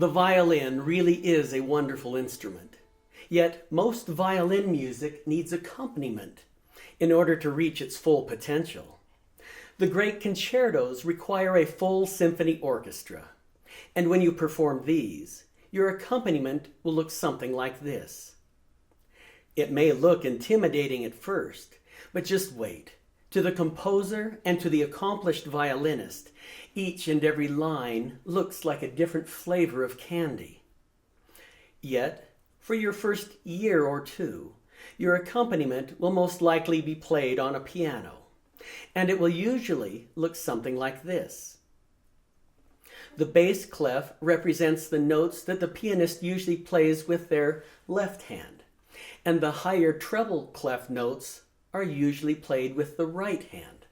The violin really is a wonderful instrument. Yet most violin music needs accompaniment in order to reach its full potential. The great concertos require a full symphony orchestra, and when you perform these, your accompaniment will look something like this. It may look intimidating at first, but just wait. To the composer and to the accomplished violinist, each and every line looks like a different flavor of candy. Yet, for your first year or two, your accompaniment will most likely be played on a piano, and it will usually look something like this. The bass clef represents the notes that the pianist usually plays with their left hand, and the higher treble clef notes are usually played with the right hand.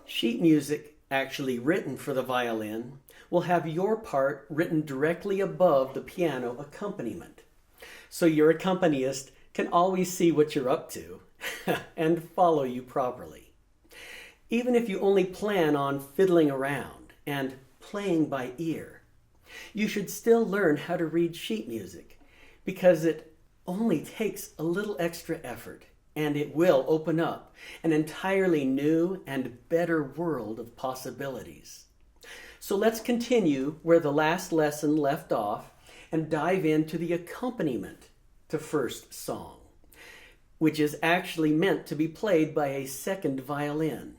Sheet music actually written for the violin will have your part written directly above the piano accompaniment, so your accompanist can always see what you're up to and follow you properly. Even if you only plan on fiddling around and playing by ear, you should still learn how to read sheet music because it only takes a little extra effort, and it will open up an entirely new and better world of possibilities. So let's continue where the last lesson left off and dive into the accompaniment to first song, which is actually meant to be played by a second violin,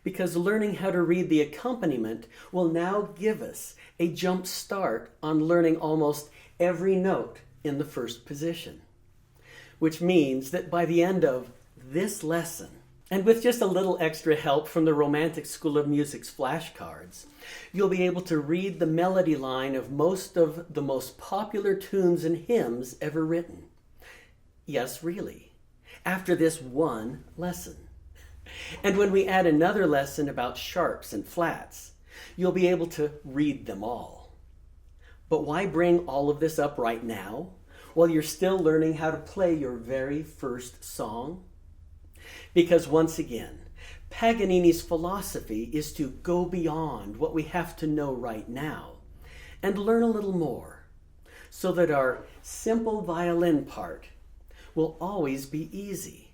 because learning how to read the accompaniment will now give us a jump start on learning almost every note in the first position. Which means that by the end of this lesson, and with just a little extra help from the Romantic School of Music's flashcards, you'll be able to read the melody line of most of the most popular tunes and hymns ever written. Yes, really, after this one lesson. And when we add another lesson about sharps and flats, you'll be able to read them all. But why bring all of this up right now, while you're still learning how to play your very first song? Because once again, Paganini's philosophy is to go beyond what we have to know right now and learn a little more, so that our simple violin part will always be easy,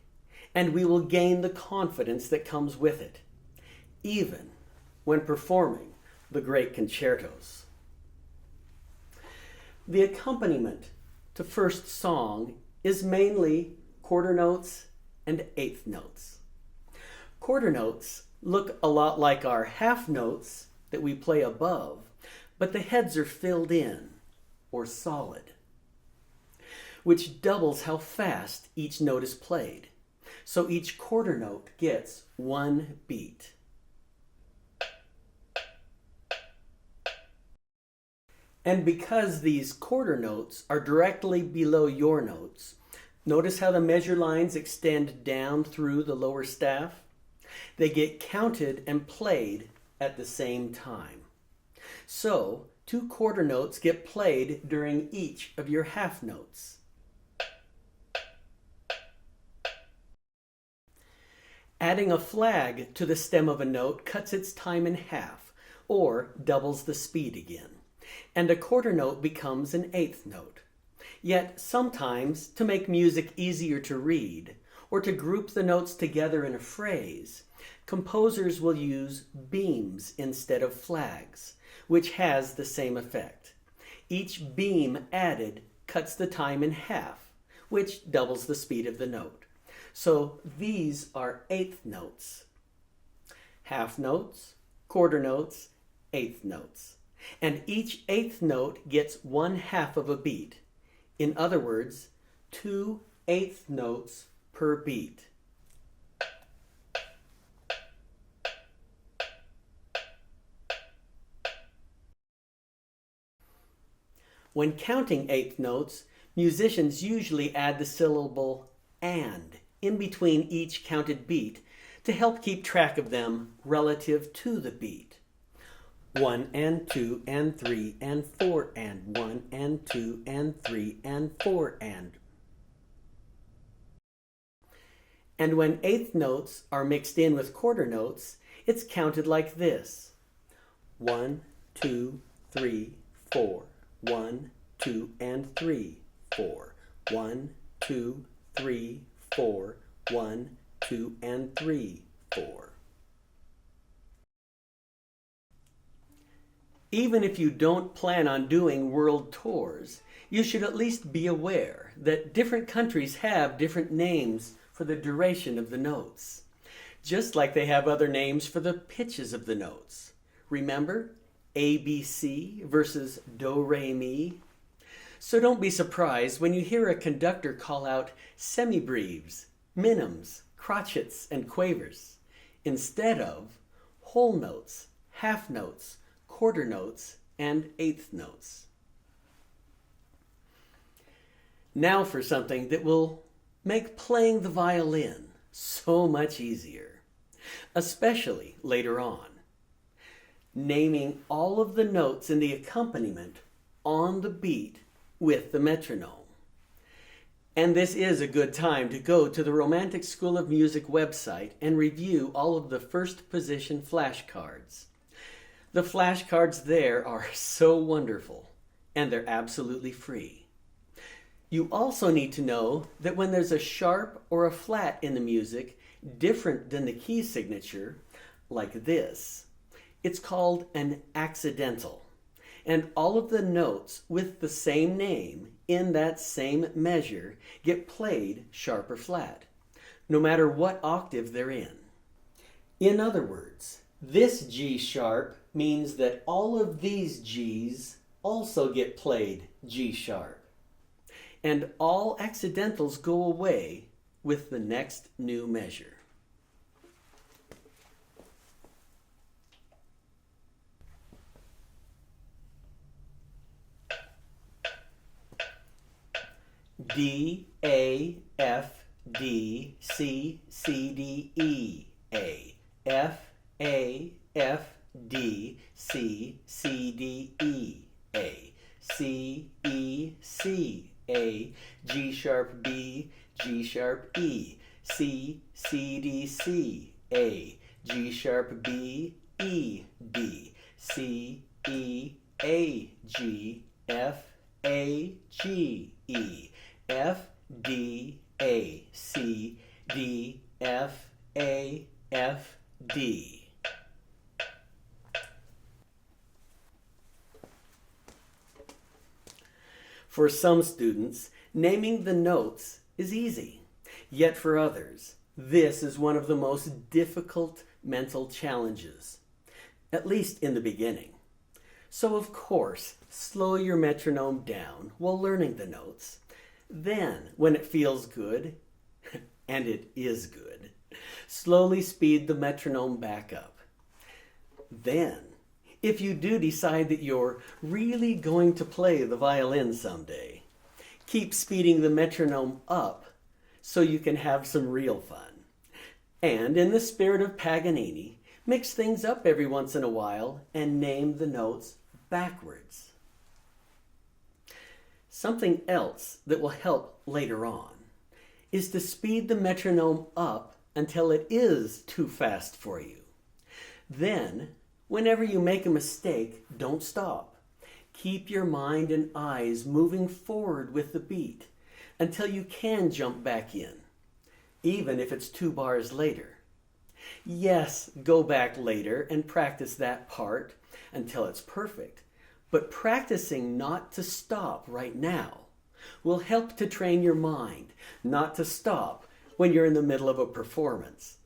and we will gain the confidence that comes with it, even when performing the great concertos. The accompaniment to first song is mainly quarter notes and eighth notes. Quarter notes look a lot like our half notes that we play above, but the heads are filled in, or solid, which doubles how fast each note is played. So each quarter note gets one beat. And because these quarter notes are directly below your notes, notice how the measure lines extend down through the lower staff? They get counted and played at the same time. So, 2 quarter notes get played during each of your half notes. Adding a flag to the stem of a note cuts its time in half, or doubles the speed again, and a quarter note becomes an eighth note. Yet sometimes, to make music easier to read, or to group the notes together in a phrase, composers will use beams instead of flags, which has the same effect. Each beam added cuts the time in half, which doubles the speed of the note. So these are eighth notes. Half notes, quarter notes, eighth notes. And each eighth note gets 1/2 of a beat. In other words, 2 eighth notes per beat. When counting eighth notes, musicians usually add the syllable "and" in between each counted beat to help keep track of them relative to the beat. 1 and 2 and 3 and 4 and 1 and 2 and 3 and 4 and. And when eighth notes are mixed in with quarter notes, it's counted like this: 1, 2, 3, 4. 1, 2, and 3, 4. 1, 2, 3, 4. 1, 2, and 3, 4. Even if you don't plan on doing world tours, you should at least be aware that different countries have different names for the duration of the notes, just like they have other names for the pitches of the notes. Remember? ABC versus Do, Re, Mi. So don't be surprised when you hear a conductor call out semibreves, minims, crotchets, and quavers, instead of whole notes, half notes, quarter notes, and eighth notes. Now for something that will make playing the violin so much easier, especially later on. Naming all of the notes in the accompaniment on the beat with the metronome. And this is a good time to go to the Romantic School of Music website and review all of the first position flashcards. The flashcards there are so wonderful, and they're absolutely free. You also need to know that when there's a sharp or a flat in the music different than the key signature, like this, it's called an accidental, and all of the notes with the same name in that same measure get played sharp or flat, no matter what octave they're in. In other words, this G sharp means that all of these G's also get played G sharp, and all accidentals go away with the next new measure. D, A, F, D, C, C, D, E, A, F, A, F, D, C, C, D, E, A, C, E, C, A, G sharp, B, G sharp, E, C, C, D, C, A, G sharp, B, E, D, C, E, A, G, F, A, G, E, F, D, A, C, D, F, A, F, D. For some students, naming the notes is easy. Yet for others, this is one of the most difficult mental challenges, at least in the beginning. So of course, slow your metronome down while learning the notes. Then, when it feels good, and it is good, slowly speed the metronome back up. Then, if you do decide that you're really going to play the violin someday, keep speeding the metronome up so you can have some real fun. And in the spirit of Paganini, mix things up every once in a while and name the notes backwards. Something else that will help later on is to speed the metronome up until it is too fast for you. Then, whenever you make a mistake, don't stop. Keep your mind and eyes moving forward with the beat until you can jump back in, even if it's 2 bars later. Yes, go back later and practice that part until it's perfect. But practicing not to stop right now will help to train your mind not to stop when you're in the middle of a performance.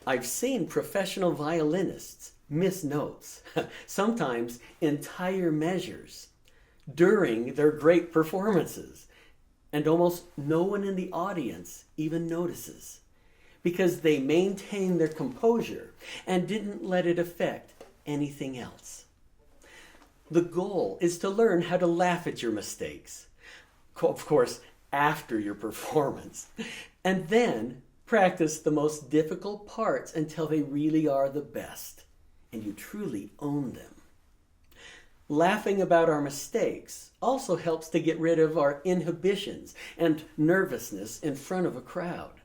I've seen professional violinists miss notes, sometimes entire measures, during their great performances, and almost no one in the audience even notices because they maintained their composure and didn't let it affect anything else. The goal is to learn how to laugh at your mistakes, of course, after your performance, and then practice the most difficult parts until they really are the best, and you truly own them. Laughing about our mistakes also helps to get rid of our inhibitions and nervousness in front of a crowd.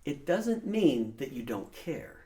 It doesn't mean that you don't care,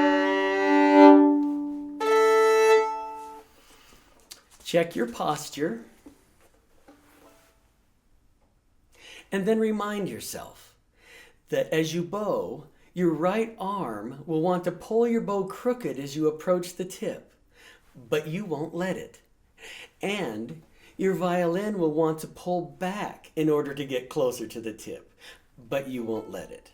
Check your posture. And then remind yourself that as you bow, your right arm will want to pull your bow crooked as you approach the tip, but you won't let it. And your violin will want to pull back in order to get closer to the tip, but you won't let it.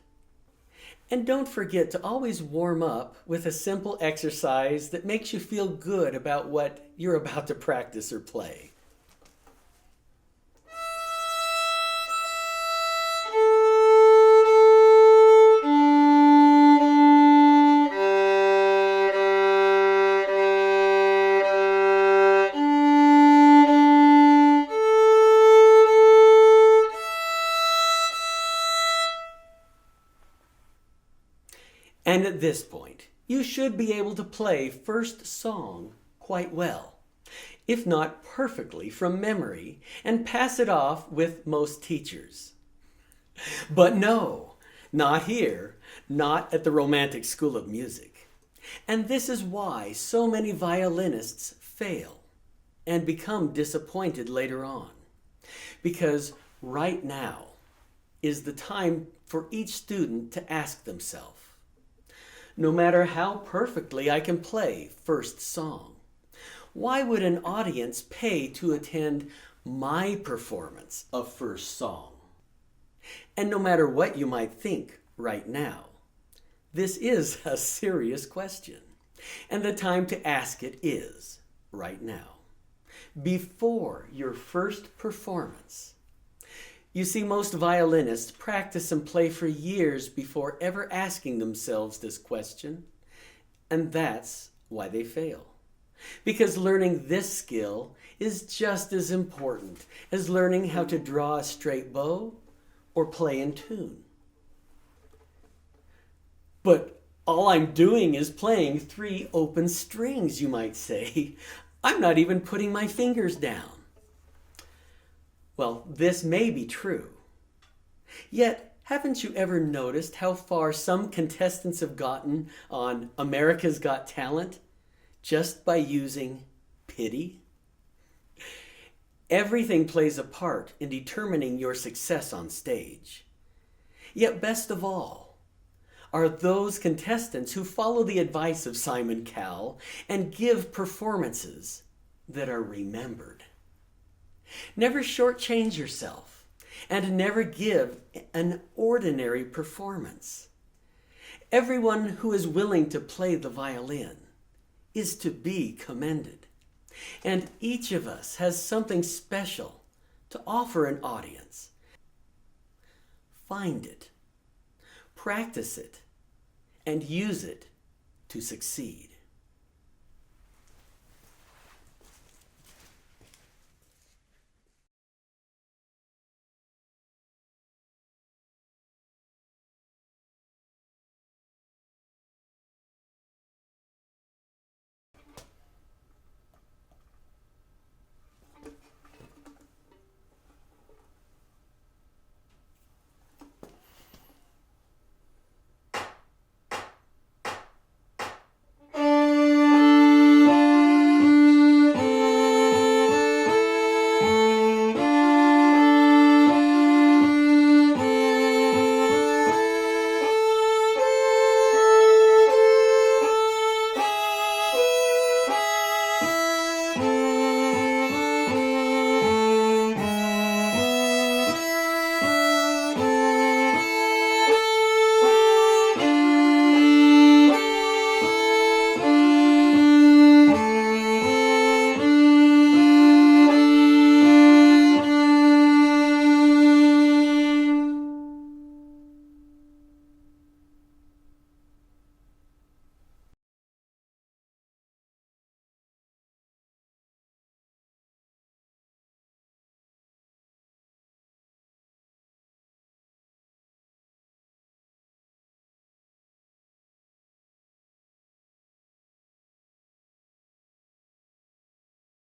And don't forget to always warm up with a simple exercise that makes you feel good about what you're about to practice or play. And at this point, you should be able to play first song quite well, if not perfectly from memory, and pass it off with most teachers. But no, not here, not at the Romantic School of Music. And this is why so many violinists fail and become disappointed later on. Because right now is the time for each student to ask themselves, no matter how perfectly I can play first song, why would an audience pay to attend my performance of first song? And no matter what you might think right now, this is a serious question. And the time to ask it is right now, before your first performance. You see, most violinists practice and play for years before ever asking themselves this question, and that's why they fail. Because learning this skill is just as important as learning how to draw a straight bow or play in tune. But all I'm doing is playing 3 open strings, you might say. I'm not even putting my fingers down. Well, this may be true. Yet, haven't you ever noticed how far some contestants have gotten on America's Got Talent just by using pity? Everything plays a part in determining your success on stage. Yet best of all are those contestants who follow the advice of Simon Cowell and give performances that are remembered. Never shortchange yourself, and never give an ordinary performance. Everyone who is willing to play the violin is to be commended, and each of us has something special to offer an audience. Find it, practice it, and use it to succeed.